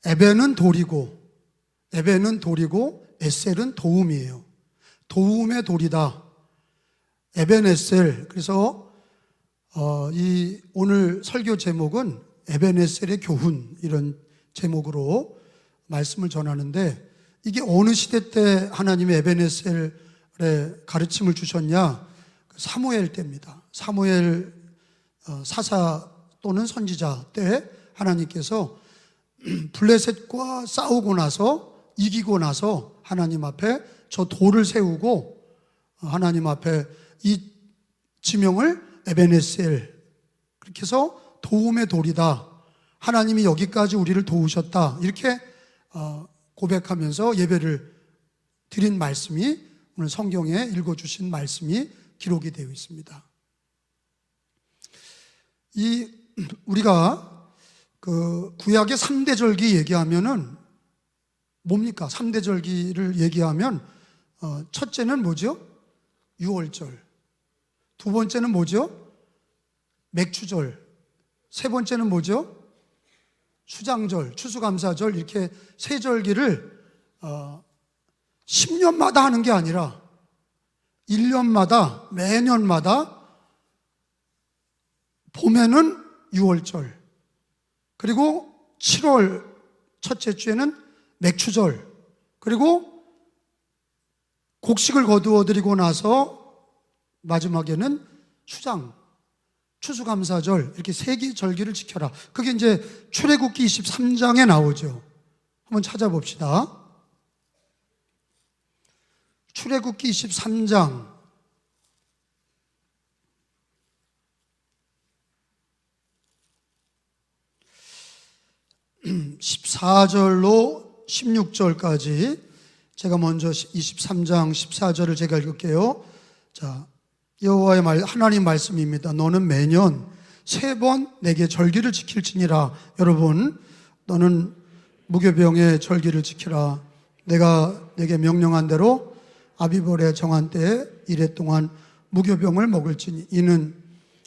에벤은 돌이고 에셀은 도움이에요. 도움의 돌이다. 에벤에셀. 그래서 이 오늘 설교 제목은 에벤에셀의 교훈, 이런 제목으로 말씀을 전하는데, 이게 어느 시대 때 하나님이 에벤에셀의 가르침을 주셨냐? 사무엘 때입니다. 사무엘 사사 또는 선지자 때 하나님께서 블레셋과 싸우고 나서, 이기고 나서 하나님 앞에 저 돌을 세우고 하나님 앞에 이 지명을 에벤에셀, 그렇게 해서 도움의 돌이다. 하나님이 여기까지 우리를 도우셨다. 이렇게 고백하면서 예배를 드린 말씀이, 오늘 성경에 읽어주신 말씀이 기록이 되어 있습니다. 우리가 그 구약의 3대 절기 얘기하면은 뭡니까? 3대 절기를 얘기하면 첫째는 뭐죠? 유월절. 두 번째는 뭐죠? 맥추절. 세 번째는 뭐죠? 수장절, 추수감사절. 이렇게 세 절기를 10년마다 하는 게 아니라 1년마다, 매년마다, 봄에는 유월절, 그리고 7월 첫째 주에는 맥추절, 그리고 곡식을 거두어 드리고 나서 마지막에는 수장, 추수감사절, 이렇게 세 개 절기를 지켜라. 그게 이제 출애굽기 23장에 나오죠. 한번 찾아봅시다. 출애굽기 23장 14절로 16절까지, 제가 먼저 23장 14절을 제가 읽을게요. 자, 여호와의 말, 하나님 말씀입니다. 너는 매년 3번 내게 절기를 지킬지니라. 여러분, 너는 무교병의 절기를 지키라. 내가 내게 명령한 대로 아비벌의 정한 때에 이래 동안 무교병을 먹을지니 이는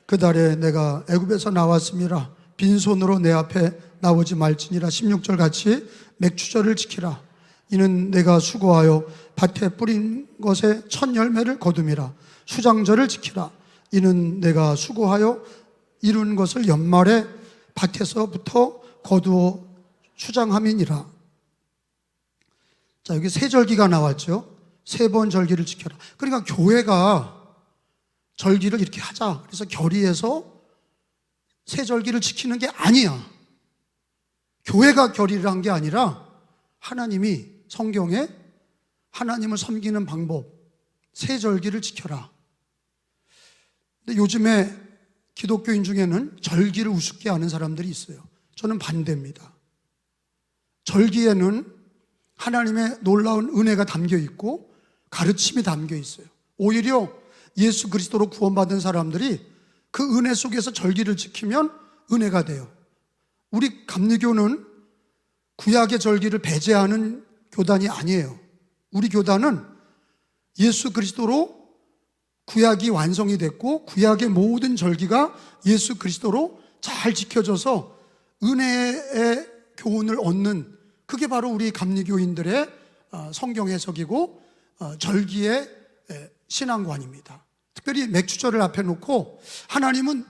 그 달에 내가 애굽에서 나왔음이라. 빈손으로 내 앞에 나오지 말지니라. 16절 같이 맥추절을 지키라. 이는 내가 수고하여 밭에 뿌린 것에 첫 열매를 거둠이라. 수장절을 지키라. 이는 내가 수고하여 이룬 것을 연말에 밭에서부터 거두어 수장함이니라. 자, 여기 세 절기가 나왔죠. 3번 절기를 지켜라. 그러니까 교회가 절기를 이렇게 하자, 그래서 결의해서 세 절기를 지키는 게 아니야. 교회가 결의를 한 게 아니라 하나님이 성경에 하나님을 섬기는 방법, 세 절기를 지켜라. 근데 요즘에 기독교인 중에는 절기를 우습게 하는 사람들이 있어요. 저는 반대입니다. 절기에는 하나님의 놀라운 은혜가 담겨 있고 가르침이 담겨 있어요. 오히려 예수 그리스도로 구원받은 사람들이 그 은혜 속에서 절기를 지키면 은혜가 돼요. 우리 감리교는 구약의 절기를 배제하는 교단이 아니에요. 우리 교단은 예수 그리스도로 구약이 완성이 됐고 구약의 모든 절기가 예수 그리스도로 잘 지켜져서 은혜의 교훈을 얻는, 그게 바로 우리 감리교인들의 성경 해석이고 절기의 신앙관입니다. 특별히 맥추절을 앞에 놓고 하나님은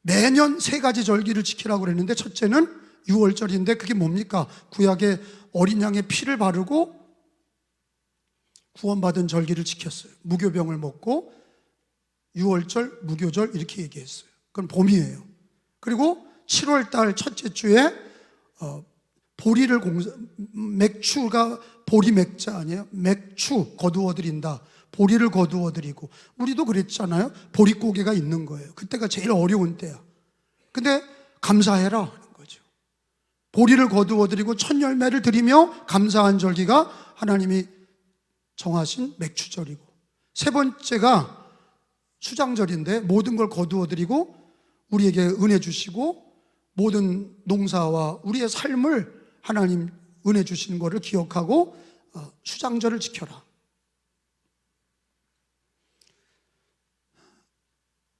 매년 3가지 절기를 지키라고 그랬는데, 첫째는 유월절인데 그게 뭡니까? 구약의 어린 양의 피를 바르고 구원받은 절기를 지켰어요. 무교병을 먹고 유월절, 무교절 이렇게 얘기했어요. 그건 봄이에요. 그리고 7월달 첫째 주에 보리를 맥추가 보리 맥자 아니에요? 맥추 거두어 드린다. 보리를 거두어 드리고, 우리도 그랬잖아요. 보릿고개가 있는 거예요. 그때가 제일 어려운 때야. 근데 감사해라 하는 거죠. 보리를 거두어 드리고 첫 열매를 드리며 감사한 절기가 하나님이 정하신 맥추절이고, 세 번째가 수장절인데 모든 걸 거두어 드리고 우리에게 은혜 주시고 모든 농사와 우리의 삶을 하나님 은혜 주시는 것을 기억하고 수장절을 지켜라.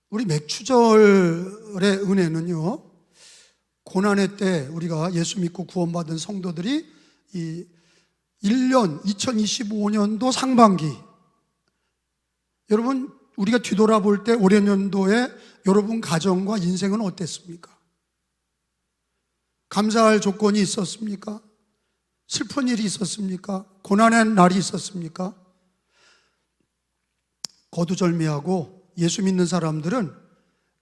우리 맥추절의 은혜는요, 고난의 때 우리가 예수 믿고 구원받은 성도들이 이 1년 2025년도 상반기, 여러분 우리가 뒤돌아볼 때 올해 년도에 여러분 가정과 인생은 어땠습니까? 감사할 조건이 있었습니까? 슬픈 일이 있었습니까? 고난의 날이 있었습니까? 거두절미하고 예수 믿는 사람들은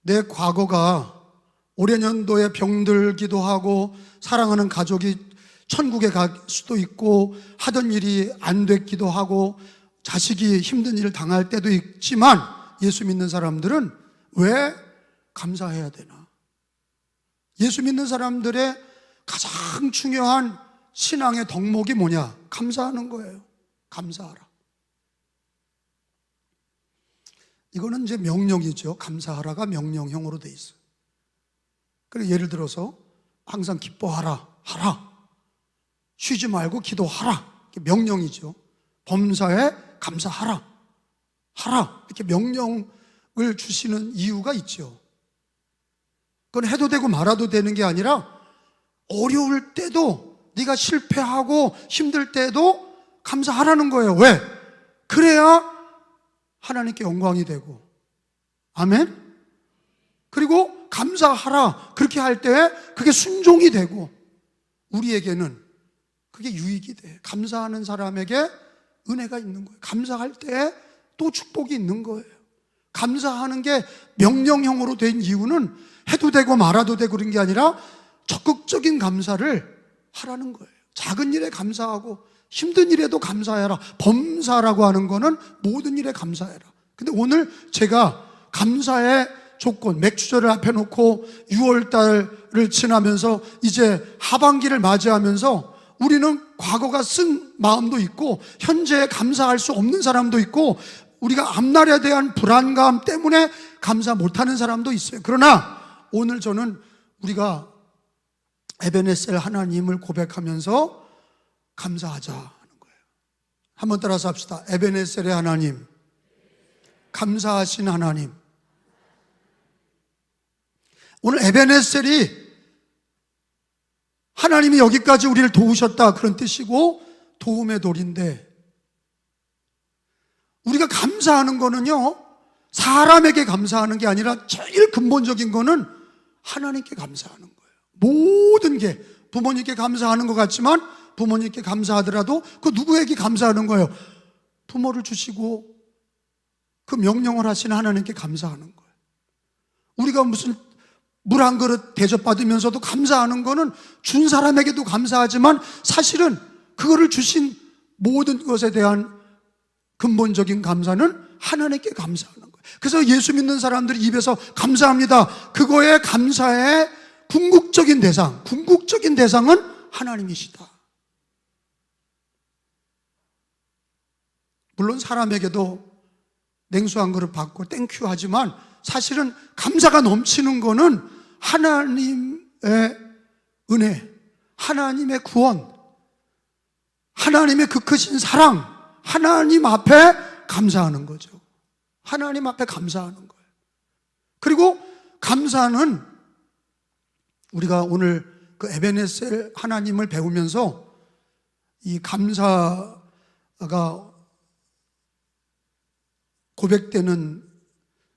내 과거가 올해 년도에 병들기도 하고 사랑하는 가족이 천국에 갈 수도 있고 하던 일이 안 됐기도 하고 자식이 힘든 일을 당할 때도 있지만 예수 믿는 사람들은 왜 감사해야 되나? 예수 믿는 사람들의 가장 중요한 신앙의 덕목이 뭐냐? 감사하는 거예요. 감사하라. 이거는 이제 명령이죠. 감사하라가 명령형으로 돼 있어요. 그래서 예를 들어서 항상 기뻐하라, 하라. 쉬지 말고 기도하라. 이게 명령이죠. 범사에 감사하라, 하라. 이렇게 명령을 주시는 이유가 있죠. 그건 해도 되고 말아도 되는 게 아니라 어려울 때도 네가 실패하고 힘들 때도 감사하라는 거예요. 왜? 그래야 하나님께 영광이 되고. 아멘? 그리고 감사하라. 그렇게 할 때 그게 순종이 되고 우리에게는 그게 유익이 돼. 감사하는 사람에게 은혜가 있는 거예요. 감사할 때 또 축복이 있는 거예요. 감사하는 게 명령형으로 된 이유는 해도 되고 말아도 되고 그런 게 아니라 적극적인 감사를 하라는 거예요. 작은 일에 감사하고 힘든 일에도 감사해라. 범사라고 하는 거는 모든 일에 감사해라. 근데 오늘 제가 감사의 조건, 맥주절을 앞에 놓고 6월달을 지나면서 이제 하반기를 맞이하면서 우리는 과거가 쓴 마음도 있고 현재에 감사할 수 없는 사람도 있고 우리가 앞날에 대한 불안감 때문에 감사 못하는 사람도 있어요. 그러나 오늘 저는 우리가 에베네셀 하나님을 고백하면서 감사하자 하는 거예요. 한번 따라서 합시다. 에베네셀의 하나님, 감사하신 하나님. 오늘 에베네셀이 하나님이 여기까지 우리를 도우셨다 그런 뜻이고 도움의 돌인데, 우리가 감사하는 거는요 사람에게 감사하는 게 아니라 제일 근본적인 거는 하나님께 감사하는 거예요. 모든 게 부모님께 감사하는 것 같지만 부모님께 감사하더라도 그 누구에게 감사하는 거예요? 부모를 주시고 그 명령을 하시는 하나님께 감사하는 거예요. 우리가 무슨 물 한 그릇 대접받으면서도 감사하는 거는 준 사람에게도 감사하지만 사실은 그거를 주신 모든 것에 대한 근본적인 감사는 하나님께 감사하는 거예요. 그래서 예수 믿는 사람들이 입에서 감사합니다. 그거의 감사의 궁극적인 대상은 하나님이시다. 물론 사람에게도 냉수 한 그릇 받고 땡큐 하지만 사실은 감사가 넘치는 거는 하나님의 은혜, 하나님의 구원, 하나님의 그 크신 사랑, 하나님 앞에 감사하는 거죠. 하나님 앞에 감사하는 거예요. 그리고 감사는 우리가 오늘 그 에베네셀 하나님을 배우면서 이 감사가 고백되는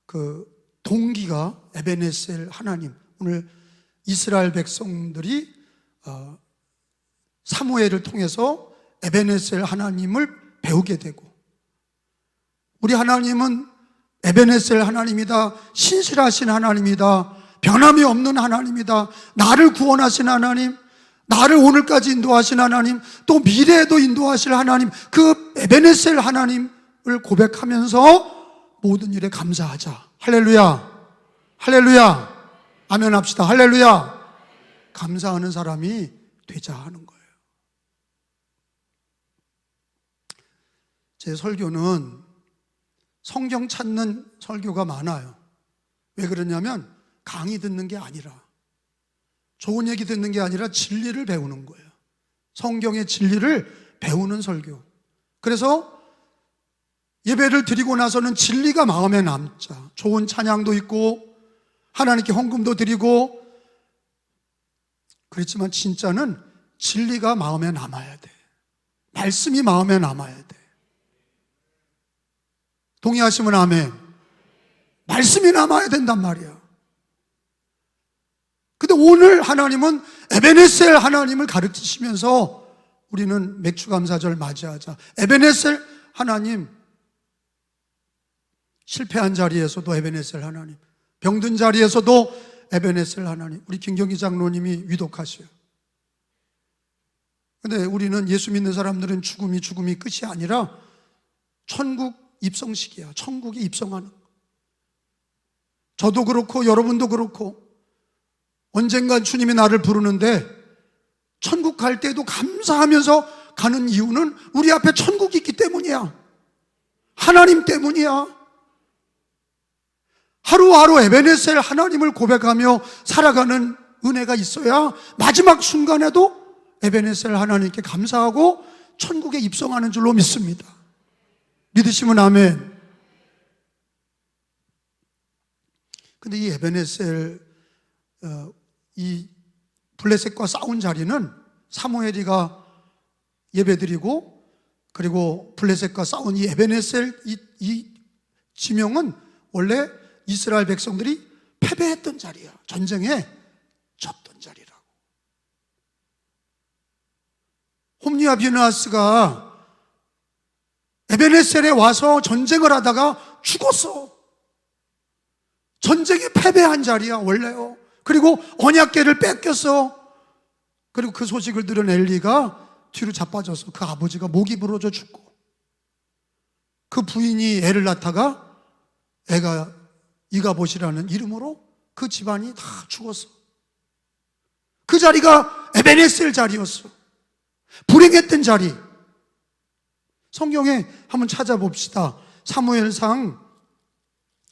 그 동기가 에베네셀 하나님. 오늘 이스라엘 백성들이 사무엘을 통해서 에베네셀 하나님을 배우게 되고, 우리 하나님은 에베네셀 하나님이다, 신실하신 하나님이다, 변함이 없는 하나님이다, 나를 구원하신 하나님, 나를 오늘까지 인도하신 하나님, 또 미래에도 인도하실 하나님, 그 에베네셀 하나님을 고백하면서 모든 일에 감사하자. 할렐루야, 할렐루야, 아멘 합시다. 할렐루야. 감사하는 사람이 되자 하는 거예요. 제 설교는 성경 찾는 설교가 많아요. 왜 그러냐면 강의 듣는 게 아니라, 좋은 얘기 듣는 게 아니라 진리를 배우는 거예요. 성경의 진리를 배우는 설교. 그래서 예배를 드리고 나서는 진리가 마음에 남자. 좋은 찬양도 있고 하나님께 헌금도 드리고 그렇지만 진짜는 진리가 마음에 남아야 돼. 말씀이 마음에 남아야 돼. 동의하시면 아멘. 말씀이 남아야 된단 말이야. 근데 오늘 하나님은 에베네셀 하나님을 가르치시면서 우리는 맥주감사절 맞이하자. 에베네셀 하나님, 실패한 자리에서도 에베네셀 하나님, 병든 자리에서도 에베네셀 하나님. 우리 김경희 장로님이 위독하셔요. 근데 우리는 예수 믿는 사람들은 죽음이 끝이 아니라 천국 입성식이야. 천국에 입성하는. 저도 그렇고 여러분도 그렇고 언젠간 주님이 나를 부르는데 천국 갈 때도 감사하면서 가는 이유는 우리 앞에 천국이 있기 때문이야. 하나님 때문이야. 하루하루 에베네셀 하나님을 고백하며 살아가는 은혜가 있어야 마지막 순간에도 에베네셀 하나님께 감사하고 천국에 입성하는 줄로 믿습니다. 믿으시면 아멘. 근데 이 에베네셀, 이 블레셋과 싸운 자리는 사무엘이가 예배드리고, 그리고 블레셋과 싸운 이 에베네셀 이 지명은 원래 이스라엘 백성들이 패배했던 자리야. 전쟁에 졌던 자리라고. 홈리와 비느하스가 에베네셀에 와서 전쟁을 하다가 죽었어. 전쟁에 패배한 자리야 원래요. 그리고 언약궤를 뺏겼어. 그리고 그 소식을 들은 엘리가 뒤로 자빠져서 그 아버지가 목이 부러져 죽고, 그 부인이 애를 낳다가 애가 이가봇이라는 이름으로 그 집안이 다 죽었어. 그 자리가 에베네셀 자리였어. 불행했던 자리. 성경에 한번 찾아봅시다. 사무엘상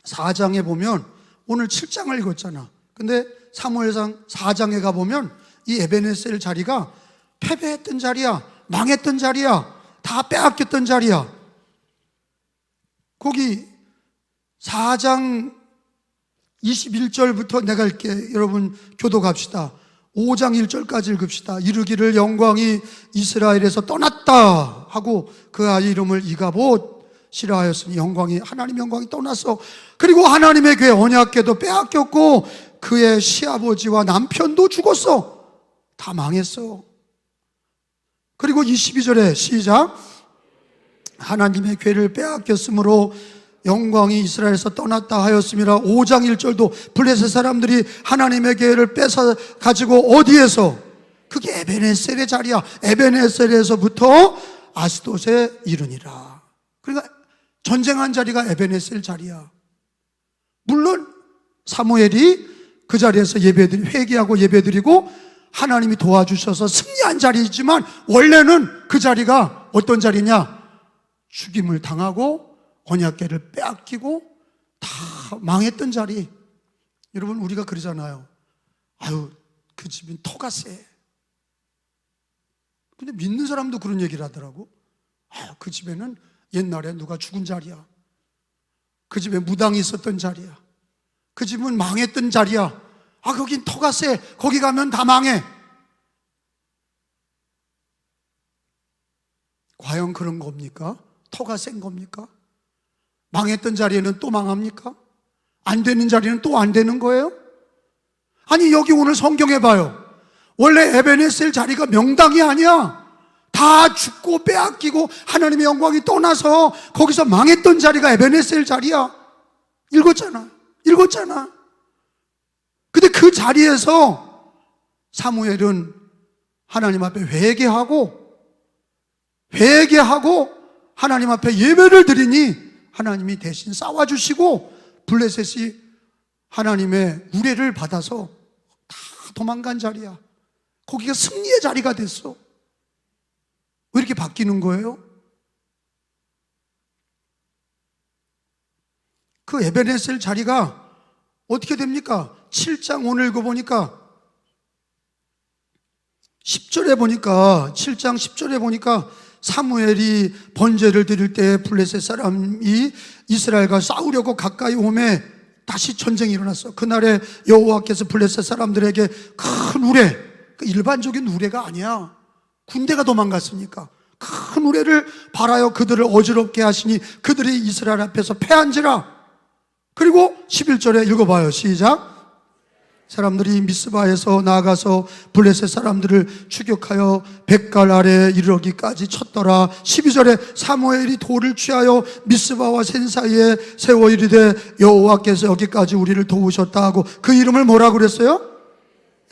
4장에 보면, 오늘 7장을 읽었잖아. 근데 사무엘상 4장에 가보면 이 에베네셀 자리가 패배했던 자리야. 망했던 자리야. 다 빼앗겼던 자리야. 거기 4장 21절부터 내가 읽게. 여러분 교도 갑시다. 5장 1절까지 읽읍시다. 이르기를 영광이 이스라엘에서 떠났다 하고 그 아이 이름을 이가봇이라 하였으니, 영광이, 하나님 영광이 떠났어. 그리고 하나님의 궤 언약궤도 빼앗겼고 그의 시아버지와 남편도 죽었어. 다 망했어. 그리고 22절에 시작. 하나님의 궤를 빼앗겼으므로 영광이 이스라엘에서 떠났다 하였음이라. 5장 1절도 블레셋 사람들이 하나님의 궤를 뺏어 가지고 어디에서? 그게 에베네셀의 자리야. 에베네셀에서부터 아스돗에 이르니라. 그러니까 전쟁한 자리가 에베네셀 자리야. 물론 사무엘이 그 자리에서 회개하고 예배드리고 하나님이 도와주셔서 승리한 자리이지만, 원래는 그 자리가 어떤 자리냐? 죽임을 당하고 언약궤를 빼앗기고 다 망했던 자리. 여러분, 우리가 그러잖아요. 아유, 그 집은 터가 세. 근데 믿는 사람도 그런 얘기를 하더라고. 아유, 그 집에는 옛날에 누가 죽은 자리야. 그 집에 무당이 있었던 자리야. 그 집은 망했던 자리야. 아, 거긴 터가 세. 거기 가면 다 망해. 과연 그런 겁니까? 터가 센 겁니까? 망했던 자리에는 또 망합니까? 안 되는 자리는 또 안 되는 거예요? 아니, 여기 오늘 성경에 봐요. 원래 에베네셀 자리가 명당이 아니야. 다 죽고 빼앗기고 하나님의 영광이 떠나서 거기서 망했던 자리가 에베네셀 자리야. 읽었잖아. 근데 그 자리에서 사무엘은 하나님 앞에 회개하고 하나님 앞에 예배를 드리니 하나님이 대신 싸워주시고 블레셋이 하나님의 우레를 받아서 다 도망간 자리야. 거기가 승리의 자리가 됐어. 왜 이렇게 바뀌는 거예요? 그 에베네셀 자리가 어떻게 됩니까? 7장 오늘 읽어보니까 10절에 보니까, 7장 10절에 보니까 사무엘이 번제를 드릴 때 블레셋 사람이 이스라엘과 싸우려고 가까이 오매 다시 전쟁이 일어났어. 그날에 여호와께서 블레셋 사람들에게 큰 우레, 그 일반적인 우레가 아니야. 군대가 도망갔으니까 큰 우레를 발하여 그들을 어지럽게 하시니 그들이 이스라엘 앞에서 패한지라. 그리고 11절에 읽어봐요. 시작. 사람들이 미스바에서 나아가서 블레셋 사람들을 추격하여 백갈 아래에 이르기까지 쳤더라. 12절에 사무엘이 돌을 취하여 미스바와 센 사이에 세워 이르되 여호와께서 여기까지 우리를 도우셨다 하고 그 이름을 뭐라고 그랬어요?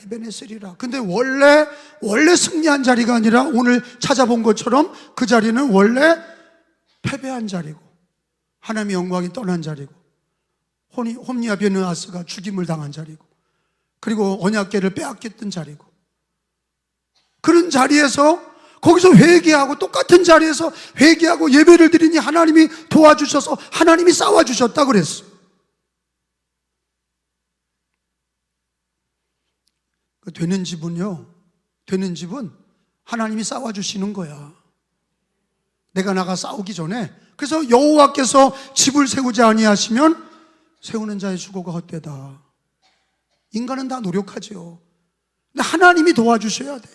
에베네셀이라. 근데 원래 승리한 자리가 아니라 오늘 찾아본 것처럼 그 자리는 원래 패배한 자리고 하나님의 영광이 떠난 자리고 홈리아 베느하스가 죽임을 당한 자리고 그리고 언약궤를 빼앗겼던 자리고, 그런 자리에서 거기서 회개하고 똑같은 자리에서 회개하고 예배를 드리니 하나님이 도와주셔서 하나님이 싸워주셨다 그랬어요. 되는 집은요, 되는 집은 하나님이 싸워주시는 거야. 내가 나가 싸우기 전에. 그래서 여호와께서 집을 세우지 아니하시면 세우는 자의 수고가 헛되다. 인간은 다 노력하죠. 근데 하나님이 도와주셔야 돼.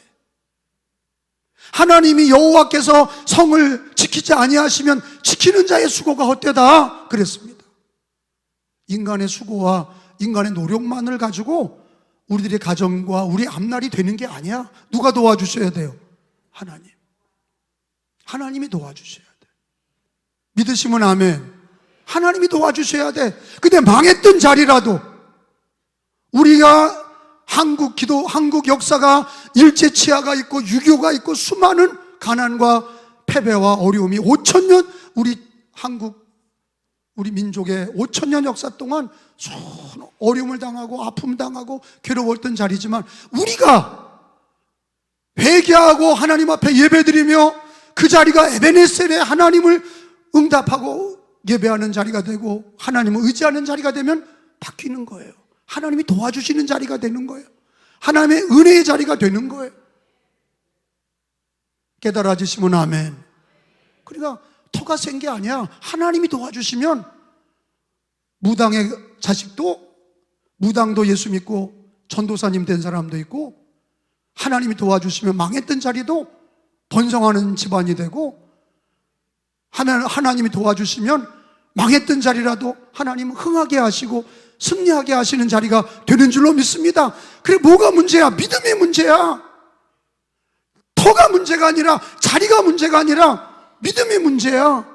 하나님이 여호와께서 성을 지키지 아니하시면 지키는 자의 수고가 헛되다 그랬습니다. 인간의 수고와 인간의 노력만을 가지고 우리들의 가정과 우리 앞날이 되는 게 아니야. 누가 도와주셔야 돼요? 하나님. 하나님이 도와주셔야 돼. 믿으시면 아멘. 하나님이 도와주셔야 돼. 근데 망했던 자리라도 우리가 한국 역사가 일제치하가 있고 유교가 있고 수많은 가난과 패배와 어려움이 5,000년 우리 민족의 5,000년 역사 동안 수많은 어려움을 당하고 아픔 당하고 괴로웠던 자리지만 우리가 회개하고 하나님 앞에 예배드리며 그 자리가 에베네셀의 하나님을 응답하고 예배하는 자리가 되고 하나님을 의지하는 자리가 되면 바뀌는 거예요. 하나님이 도와주시는 자리가 되는 거예요. 하나님의 은혜의 자리가 되는 거예요. 깨달아지시면 아멘. 그러니까 터가 센 게 아니야. 하나님이 도와주시면 무당의 자식도, 무당도 예수 믿고 전도사님 된 사람도 있고, 하나님이 도와주시면 망했던 자리도 번성하는 집안이 되고, 하나님이 도와주시면 망했던 자리라도 하나님은 흥하게 하시고 승리하게 하시는 자리가 되는 줄로 믿습니다. 그래, 뭐가 문제야? 믿음이 문제야. 터가 문제가 아니라, 자리가 문제가 아니라 믿음이 문제야.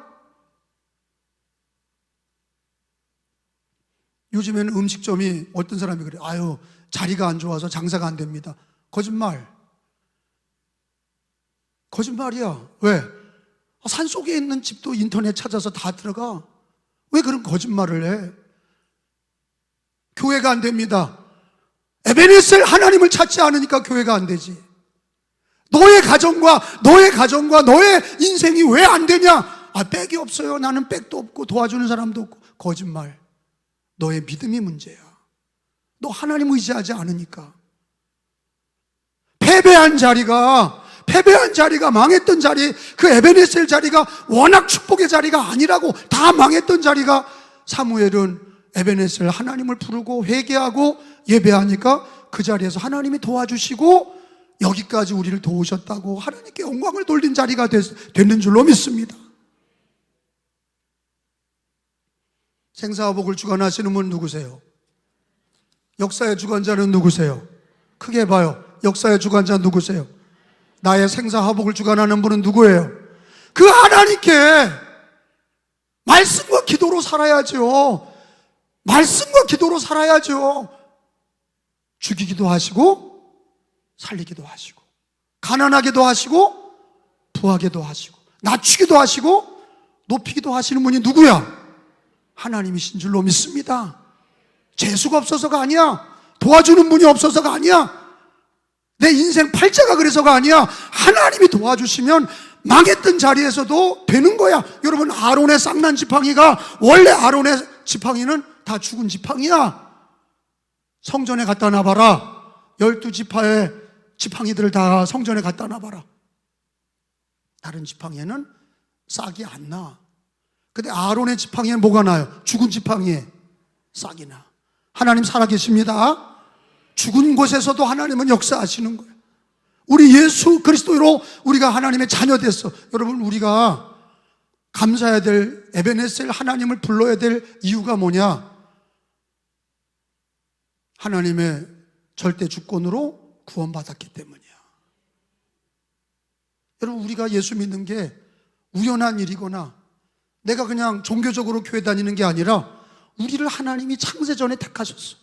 요즘에는 음식점이 어떤 사람이 그래, 아유, 자리가 안 좋아서 장사가 안 됩니다. 거짓말이야. 왜? 산속에 있는 집도 인터넷 찾아서 다 들어가. 왜 그런 거짓말을 해? 교회가 안 됩니다. 에베네셀 하나님을 찾지 않으니까 교회가 안 되지. 너의 가정과 너의 인생이 왜 안 되냐? 백이 없어요. 나는 백도 없고 도와주는 사람도 없고. 거짓말. 너의 믿음이 문제야. 너 하나님 의지하지 않으니까. 패배한 자리가 망했던 자리, 그 에베네셀 자리가 워낙 축복의 자리가 아니라고, 다 망했던 자리가, 사무엘은 에베네셀 하나님을 부르고 회개하고 예배하니까 그 자리에서 하나님이 도와주시고 여기까지 우리를 도우셨다고 하나님께 영광을 돌린 자리가 되는 줄로 믿습니다. 생사화복을 주관하시는 분 누구세요? 역사의 주관자는 누구세요? 크게 해봐요. 역사의 주관자 누구세요? 나의 생사화복을 주관하는 분은 누구예요? 그 하나님께 말씀과 기도로 살아야죠. 말씀과 기도로 살아야죠. 죽이기도 하시고 살리기도 하시고 가난하게도 하시고 부하게도 하시고 낮추기도 하시고 높이기도 하시는 분이 누구야? 하나님이신 줄로 믿습니다. 재수가 없어서가 아니야. 도와주는 분이 없어서가 아니야. 내 인생 팔자가 그래서가 아니야. 하나님이 도와주시면 망했던 자리에서도 되는 거야. 여러분, 아론의 쌍난 지팡이가, 원래 아론의 지팡이는 다 죽은 지팡이야. 성전에 갖다 놔봐라. 12지파의 지팡이들을 다 성전에 갖다 놔봐라. 다른 지팡이에는 싹이 안 나. 근데 아론의 지팡이에 뭐가 나요? 죽은 지팡이에 싹이 나. 하나님 살아계십니다. 죽은 곳에서도 하나님은 역사하시는 거예요. 우리 예수 그리스도로 우리가 하나님의 자녀 됐어. 여러분, 우리가 감사해야 될, 에베네셀 하나님을 불러야 될 이유가 뭐냐? 하나님의 절대 주권으로 구원받았기 때문이야. 여러분, 우리가 예수 믿는 게 우연한 일이거나 내가 그냥 종교적으로 교회 다니는 게 아니라 우리를 하나님이 창세전에 택하셨어.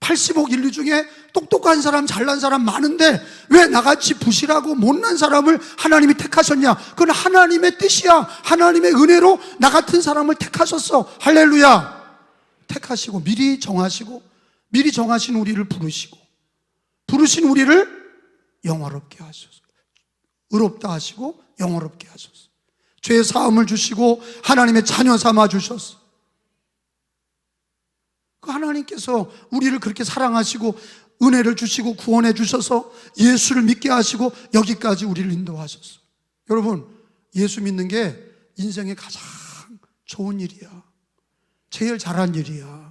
80억 인류 중에 똑똑한 사람, 잘난 사람 많은데 왜 나같이 부실하고 못난 사람을 하나님이 택하셨냐? 그건 하나님의 뜻이야. 하나님의 은혜로 나 같은 사람을 택하셨어. 할렐루야. 택하시고 미리 정하신 우리를 부르신 우리를 영화롭게 하셨어. 의롭다 하시고 영화롭게 하셨어. 죄의 사함을 주시고 하나님의 자녀 삼아 주셨어. 그 하나님께서 우리를 그렇게 사랑하시고 은혜를 주시고 구원해 주셔서 예수를 믿게 하시고 여기까지 우리를 인도하셨어. 여러분, 예수 믿는 게 인생의 가장 좋은 일이야. 제일 잘한 일이야.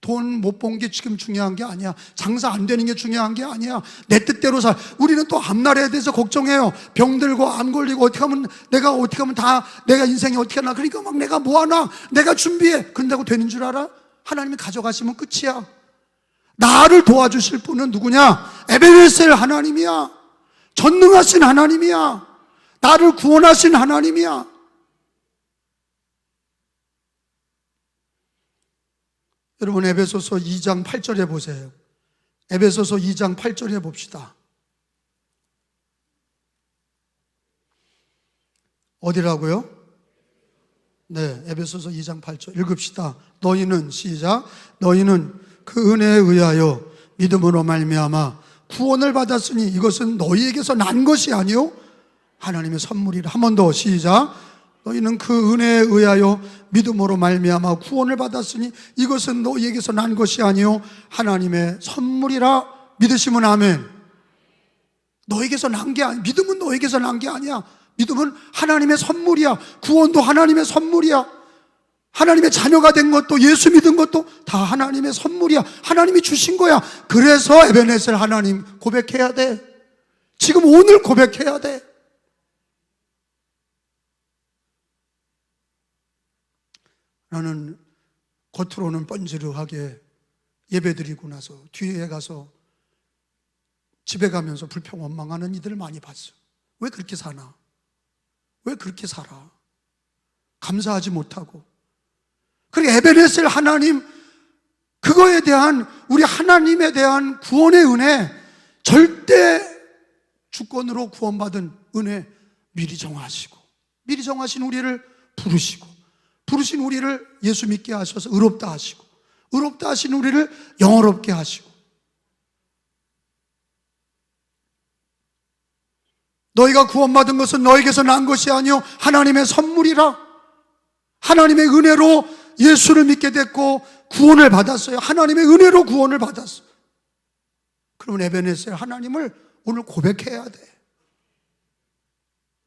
돈 못 번 게 지금 중요한 게 아니야. 장사 안 되는 게 중요한 게 아니야. 내 뜻대로 우리는 또 앞날에 대해서 걱정해요. 병들고 안 걸리고 어떻게 하면 내가 내가 인생이 어떻게 하나. 그러니까 막 내가 뭐 하나, 내가 준비해. 그런다고 되는 줄 알아? 하나님이 가져가시면 끝이야. 나를 도와주실 분은 누구냐? 에베네셀 하나님이야. 전능하신 하나님이야. 나를 구원하신 하나님이야. 여러분, 에베소서 2장 8절에 보세요. 에베소서 2장 8절에 봅시다. 어디라고요? 네, 에베소서 2장 8절 읽읍시다. 너희는, 시작, 너희는 그 은혜에 의하여 믿음으로 말미암아 구원을 받았으니 이것은 너희에게서 난 것이 아니요 하나님의 선물이라. 한 번 더, 시작, 너희는 그 은혜에 의하여 믿음으로 말미암아 구원을 받았으니 이것은 너희에게서 난 것이 아니요 하나님의 선물이라. 믿으시면 아멘. 너에게서 난 게 아니야. 믿음은 너에게서 난 게 아니야. 믿음은 하나님의 선물이야. 구원도 하나님의 선물이야. 하나님의 자녀가 된 것도, 예수 믿은 것도 다 하나님의 선물이야. 하나님이 주신 거야. 그래서 에베네셀 하나님 고백해야 돼. 지금 오늘 고백해야 돼. 나는 겉으로는 뻔지르하게 예배드리고 나서 뒤에 가서 집에 가면서 불평원망하는 이들을 많이 봤어. 왜 그렇게 사나? 왜 그렇게 살아? 감사하지 못하고. 그리고 에베네셀 하나님, 그거에 대한, 우리 하나님에 대한 구원의 은혜, 절대 주권으로 구원받은 은혜 미리 정하시고, 미리 정하신 우리를 부르신 우리를 예수 믿게 하셔서 의롭다 하시고, 의롭다 하신 우리를 영화롭게 하시고, 너희가 구원받은 것은 너에게서 난 것이 아니요 하나님의 선물이라. 하나님의 은혜로 예수를 믿게 됐고 구원을 받았어요. 하나님의 은혜로 구원을 받았어요. 그러면 에베네셀 하나님을 오늘 고백해야 돼.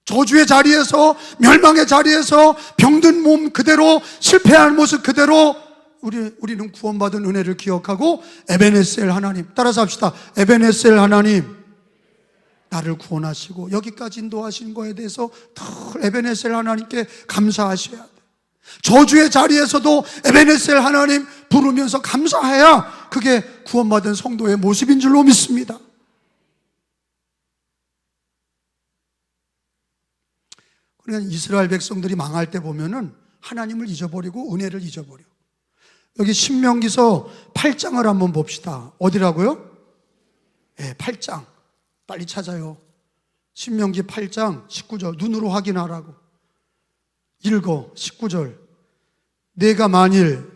저주의 자리에서, 멸망의 자리에서, 병든 몸 그대로, 실패한 모습 그대로 우리는 구원받은 은혜를 기억하고 에베네셀 하나님, 따라서 합시다. 에베네셀 하나님, 나를 구원하시고 여기까지 인도하신 거에 대해서 늘 에베네셀 하나님께 감사하셔야 돼. 저주의 자리에서도 에베네셀 하나님 부르면서 감사해야 그게 구원받은 성도의 모습인 줄로 믿습니다. 그러니까 이스라엘 백성들이 망할 때 보면은 하나님을 잊어버리고 은혜를 잊어버려. 여기 신명기서 8장을 한번 봅시다. 어디라고요? 네, 8장. 빨리 찾아요. 신명기 8장 19절 눈으로 확인하라고. 읽어. 19절. 내가 만일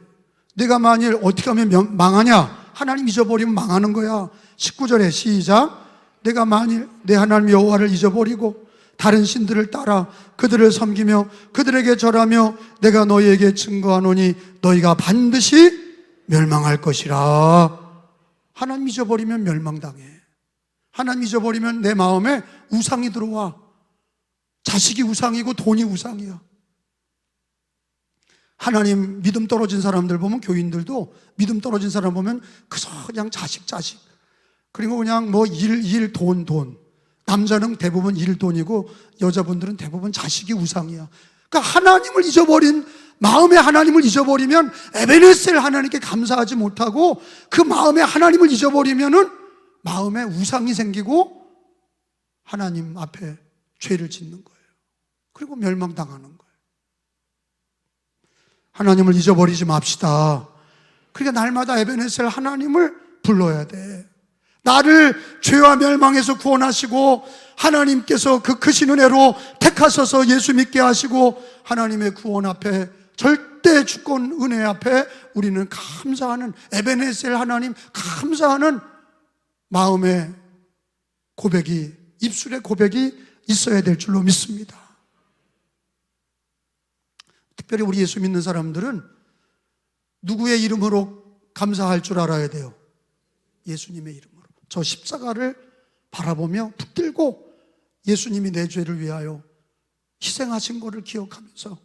어떻게 하면 망하냐? 하나님 잊어버리면 망하는 거야. 19절에 시작. 내가 만일 내 하나님 여호와를 잊어버리고 다른 신들을 따라 그들을 섬기며 그들에게 절하며 내가 너희에게 증거하노니 너희가 반드시 멸망할 것이라. 하나님 잊어버리면 멸망당해. 하나님 잊어버리면 내 마음에 우상이 들어와. 자식이 우상이고 돈이 우상이야. 하나님 믿음 떨어진 사람들 보면, 교인들도 믿음 떨어진 사람 보면 그저 그냥 자식 그리고 그냥 뭐 일, 돈. 남자는 대부분 일, 돈이고 여자분들은 대부분 자식이 우상이야. 그러니까 하나님을 잊어버린, 마음의 하나님을 잊어버리면 에베네셀 하나님께 감사하지 못하고, 그 마음의 하나님을 잊어버리면은 마음에 우상이 생기고 하나님 앞에 죄를 짓는 거예요. 그리고 멸망당하는 거예요. 하나님을 잊어버리지 맙시다. 그러니까 날마다 에베네셀 하나님을 불러야 돼. 나를 죄와 멸망에서 구원하시고 하나님께서 그 크신 은혜로 택하셔서 예수 믿게 하시고 하나님의 구원 앞에, 절대 주권 은혜 앞에 우리는 감사하는, 에베네셀 하나님 감사하는 마음의 고백이, 입술의 고백이 있어야 될 줄로 믿습니다. 특별히 우리 예수 믿는 사람들은 누구의 이름으로 감사할 줄 알아야 돼요? 예수님의 이름으로. 저 십자가를 바라보며 붙들고 예수님이 내 죄를 위하여 희생하신 것을 기억하면서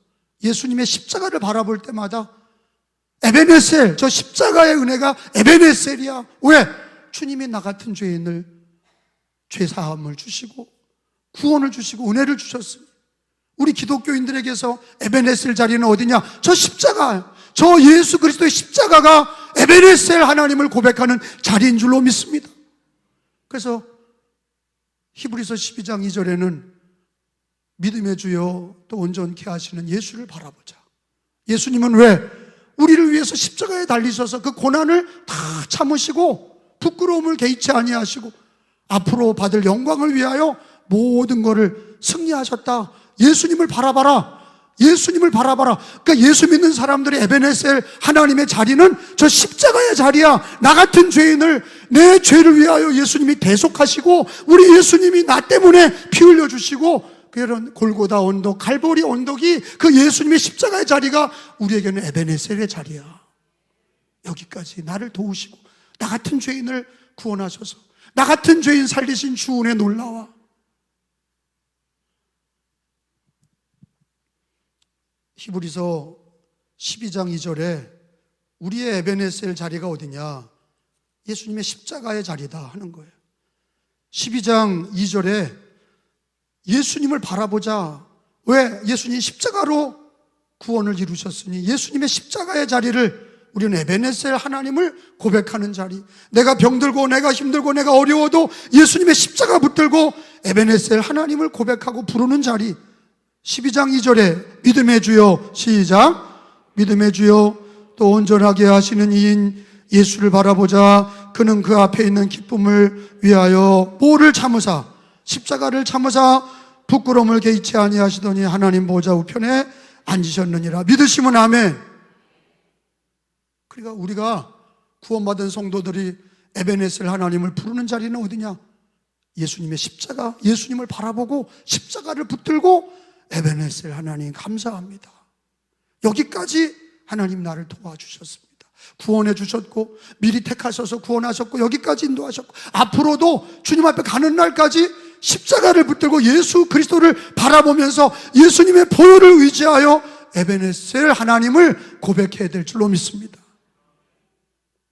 예수님의 십자가를 바라볼 때마다 에베네셀, 저 십자가의 은혜가 에베네셀이야. 왜? 주님이 나 같은 죄인을 죄사함을 주시고 구원을 주시고 은혜를 주셨으니, 우리 기독교인들에게서 에베네셀 자리는 어디냐? 저 십자가, 저 예수 그리스도의 십자가가 에베네셀 하나님을 고백하는 자리인 줄로 믿습니다. 그래서 히브리서 12장 2절에는 믿음의 주여 또 온전케 하시는 예수를 바라보자. 예수님은 왜? 우리를 위해서 십자가에 달리셔서 그 고난을 다 참으시고 부끄러움을 개의치 아니하시고 앞으로 받을 영광을 위하여 모든 것을 승리하셨다. 예수님을 바라봐라. 예수님을 바라봐라. 그러니까 예수 믿는 사람들의 에베네셀 하나님의 자리는 저 십자가의 자리야. 나 같은 죄인을, 내 죄를 위하여 예수님이 대속하시고 우리 예수님이 나 때문에 피 흘려주시고, 그런 골고다 언덕, 갈보리 언덕이 그 예수님의 십자가의 자리가 우리에게는 에베네셀의 자리야. 여기까지 나를 도우시고 나 같은 죄인을 구원하셔서 나 같은 죄인 살리신 주 은혜 놀라워. 히브리서 12장 2절에 우리의 에베네셀 자리가 어디냐? 예수님의 십자가의 자리다 하는 거예요. 12장 2절에 예수님을 바라보자. 왜? 예수님 십자가로 구원을 이루셨으니 예수님의 십자가의 자리를, 우리는 에베네셀 하나님을 고백하는 자리, 내가 병들고 내가 힘들고 내가 어려워도 예수님의 십자가 붙들고 에베네셀 하나님을 고백하고 부르는 자리. 12장 2절에 믿음의 주여, 시작, 믿음의 주여 또 온전하게 하시는 이인 예수를 바라보자. 그는 그 앞에 있는 기쁨을 위하여 뭐를 참으사, 십자가를 참으사 부끄러움을 개의치 아니하시더니 하나님 보좌 우편에 앉으셨느니라. 믿으시면 아멘. 그러니까 우리가 구원받은 성도들이 에베네셀 하나님을 부르는 자리는 어디냐? 예수님의 십자가, 예수님을 바라보고 십자가를 붙들고 에베네셀 하나님 감사합니다. 여기까지 하나님 나를 도와주셨습니다. 구원해 주셨고 미리 택하셔서 구원하셨고 여기까지 인도하셨고 앞으로도 주님 앞에 가는 날까지 십자가를 붙들고 예수 그리스도를 바라보면서 예수님의 보혈을 의지하여 에베네셀 하나님을 고백해야 될 줄로 믿습니다.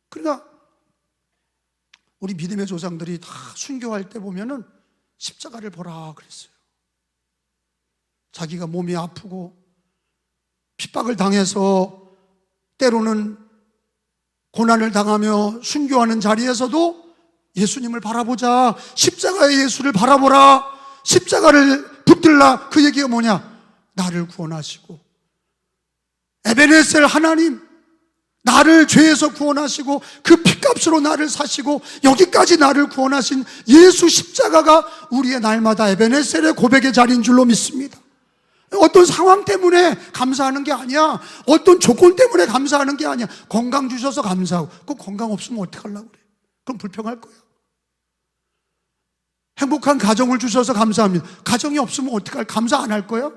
그러니까 우리 믿음의 조상들이 다 순교할 때 보면은 십자가를 보라 그랬어요. 자기가 몸이 아프고 핍박을 당해서 때로는 고난을 당하며 순교하는 자리에서도 예수님을 바라보자, 십자가의 예수를 바라보라, 십자가를 붙들라. 그 얘기가 뭐냐? 나를 구원하시고 에베네셀 하나님, 나를 죄에서 구원하시고 그 핏값으로 나를 사시고 여기까지 나를 구원하신 예수 십자가가 우리의 날마다 에베네셀의 고백의 자리인 줄로 믿습니다. 어떤 상황 때문에 감사하는 게 아니야. 어떤 조건 때문에 감사하는 게 아니야. 건강 주셔서 감사하고, 그 건강 없으면 어떡하려고 그래? 그럼 불평할 거야. 행복한 가정을 주셔서 감사합니다. 가정이 없으면 어떡할, 감사 안 할 거야?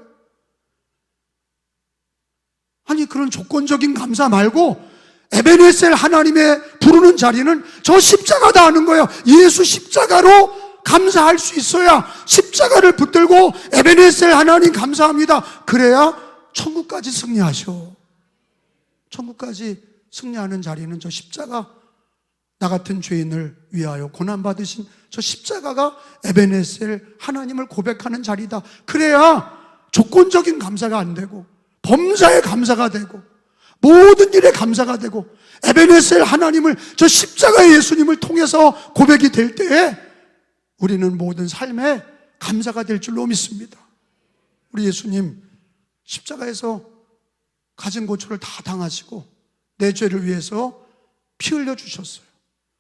아니, 그런 조건적인 감사 말고 에베네셀 하나님의 부르는 자리는 저 십자가다 하는 거예요. 예수 십자가로 감사할 수 있어야, 십자가를 붙들고 에베네셀 하나님 감사합니다. 그래야 천국까지 승리하셔. 천국까지 승리하는 자리는 저 십자가, 나 같은 죄인을 위하여 고난받으신 저 십자가가 에베네셀 하나님을 고백하는 자리다. 그래야 조건적인 감사가 안 되고 범사에 감사가 되고 모든 일에 감사가 되고 에베네셀 하나님을 저 십자가의 예수님을 통해서 고백이 될 때에 우리는 모든 삶에 감사가 될 줄로 믿습니다. 우리 예수님 십자가에서 가진 고초를 다 당하시고 내 죄를 위해서 피 흘려 주셨어요.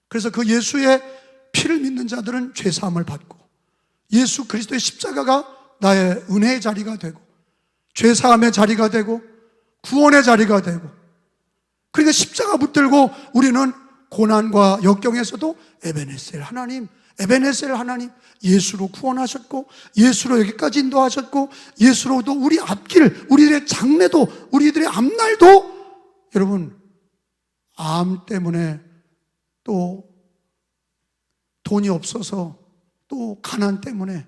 그래서 그 예수의 피를 믿는 자들은 죄사함을 받고 예수 그리스도의 십자가가 나의 은혜의 자리가 되고 죄사함의 자리가 되고 구원의 자리가 되고, 그러니까 십자가 붙들고 우리는 고난과 역경에서도 에베네셀 하나님, 에베네셀 하나님, 예수로 구원하셨고 예수로 여기까지 인도하셨고 예수로도 우리 앞길, 우리들의 장래도, 우리들의 앞날도, 여러분 암 때문에 또 돈이 없어서 또 가난 때문에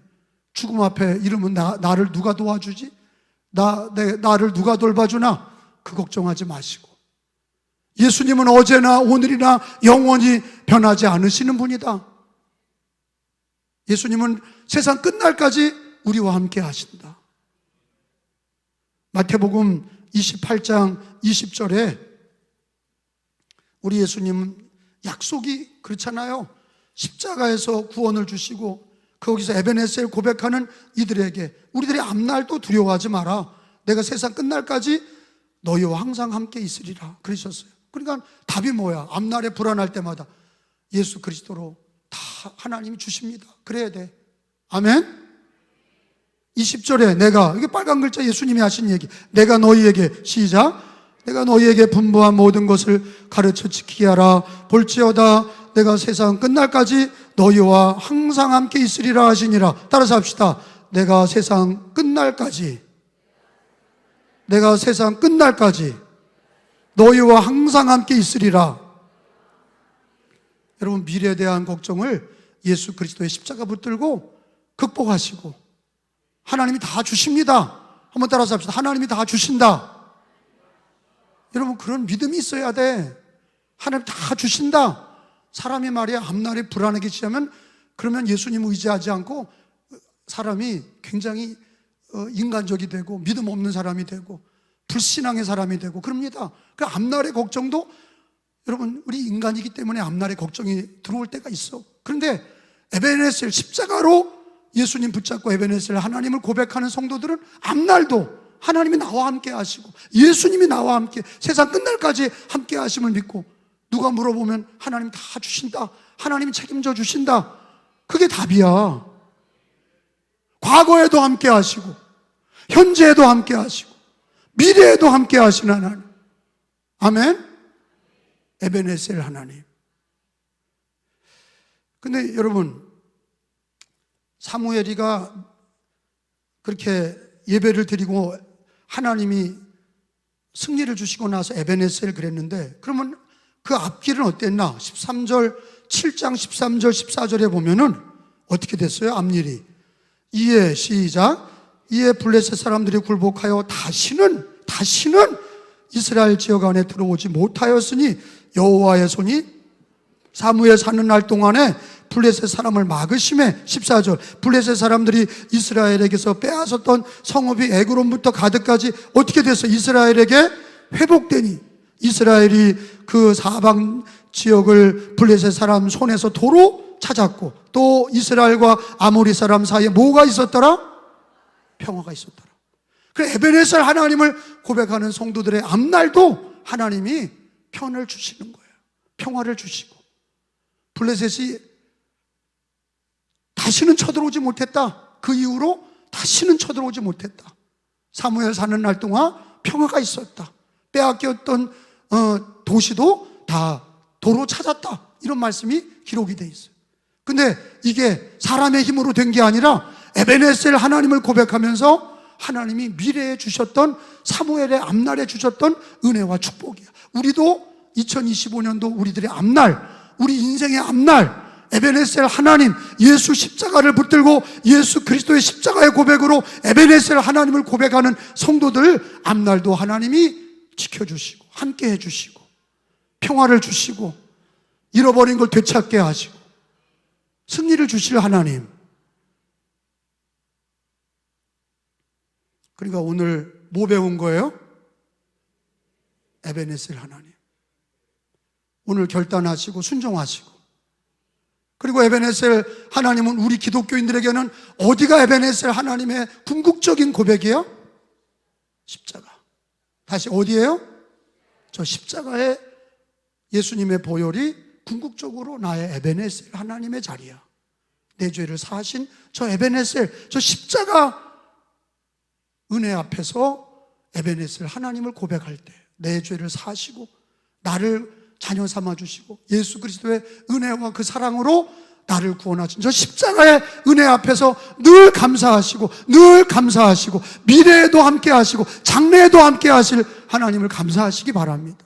죽음 앞에 이러면 나를 누가 도와주지? 나를 누가 돌봐주나? 그 걱정하지 마시고 예수님은 어제나 오늘이나 영원히 변하지 않으시는 분이다. 예수님은 세상 끝날까지 우리와 함께 하신다. 마태복음 28장 20절에 우리 예수님은 약속이 그렇잖아요. 십자가에서 구원을 주시고 거기서 에베네셀 고백하는 이들에게 우리들의 앞날도 두려워하지 마라. 내가 세상 끝날까지 너희와 항상 함께 있으리라 그러셨어요. 그러니까 답이 뭐야? 앞날에 불안할 때마다 예수 그리스도로 다 하나님이 주십니다. 그래야 돼. 아멘? 20절에 내가, 이게 빨간 글자 예수님이 하신 얘기, 내가 너희에게, 시작, 내가 너희에게 분부한 모든 것을 가르쳐 지키게 하라. 볼지어다 내가 세상 끝날까지 너희와 항상 함께 있으리라 하시니라. 따라서 합시다. 내가 세상 끝날까지, 내가 세상 끝날까지 너희와 항상 함께 있으리라. 여러분, 미래에 대한 걱정을 예수 그리스도의 십자가 붙들고 극복하시고 하나님이 다 주십니다. 한번 따라서 합시다. 하나님이 다 주신다. 여러분, 그런 믿음이 있어야 돼. 하나님 다 주신다. 사람이 말이야 앞날에 불안하게 지하면, 그러면 예수님 의지하지 않고 사람이 굉장히 인간적이 되고 믿음 없는 사람이 되고 불신앙의 사람이 되고 그럽니다. 그 앞날의 걱정도, 여러분, 우리 인간이기 때문에 앞날의 걱정이 들어올 때가 있어. 그런데 에베네셀 십자가로 예수님 붙잡고 에베네셀 하나님을 고백하는 성도들은 앞날도 하나님이 나와 함께 하시고 예수님이 나와 함께 세상 끝날까지 함께 하심을 믿고, 누가 물어보면 하나님 다 주신다, 하나님이 책임져 주신다. 그게 답이야. 과거에도 함께 하시고 현재에도 함께 하시고 미래에도 함께 하시는 하나님. 아멘. 에베네셀 하나님. 근데 여러분, 사무엘이가 그렇게 예배를 드리고 하나님이 승리를 주시고 나서 에베네셀 그랬는데, 그러면 그 앞길은 어땠나? 7장 13절 14절에 보면은 어떻게 됐어요? 앞일이 이에, 시작, 이에 블레셋 사람들이 굴복하여 다시는 이스라엘 지역 안에 들어오지 못하였으니 여호와의 손이 사무엘 사는 날 동안에 블레셋 사람을 막으심에, 14절, 블레셋 사람들이 이스라엘에게서 빼앗았던 성읍이 에그론부터 가드까지 어떻게 됐어? 이스라엘에게 회복되니, 이스라엘이 그 사방 지역을 블레셋 사람 손에서 도로 찾았고, 또 이스라엘과 아모리 사람 사이에 뭐가 있었더라? 평화가 있었더라. 그래, 에베네셀 하나님을 고백하는 성도들의 앞날도 하나님이 편을 주시는 거예요. 평화를 주시고, 블레셋이 다시는 쳐들어오지 못했다. 그 이후로 다시는 쳐들어오지 못했다. 사무엘 사는 날 동안 평화가 있었다. 빼앗겼던 도시도 다 도로 찾았다. 이런 말씀이 기록이 돼 있어요. 근데 이게 사람의 힘으로 된 게 아니라 에베네셀 하나님을 고백하면서 하나님이 미래에 주셨던, 사무엘의 앞날에 주셨던 은혜와 축복이야. 우리도 2025년도 우리들의 앞날, 우리 인생의 앞날, 에베네셀 하나님, 예수 십자가를 붙들고 예수 그리스도의 십자가의 고백으로 에베네셀 하나님을 고백하는 성도들 앞날도 하나님이 지켜주시고 함께 해주시고 평화를 주시고 잃어버린 걸 되찾게 하시고 승리를 주실 하나님. 그러니까 오늘 뭐 배운 거예요? 에베네셀 하나님. 오늘 결단하시고 순종하시고, 그리고 에베네셀 하나님은 우리 기독교인들에게는 어디가 에베네셀 하나님의 궁극적인 고백이에요? 십자가. 다시 어디예요? 저 십자가에 예수님의 보혈이 궁극적으로 나의 에베네셀 하나님의 자리야. 내 죄를 사하신 저 에베네셀, 저 십자가 은혜 앞에서 에베네셀 하나님을 고백할 때 내 죄를 사하시고 나를 자녀 삼아 주시고 예수 그리스도의 은혜와 그 사랑으로 나를 구원하신 저 십자가의 은혜 앞에서 늘 감사하시고 늘 감사하시고 미래에도 함께 하시고 장래에도 함께 하실 하나님을 감사하시기 바랍니다.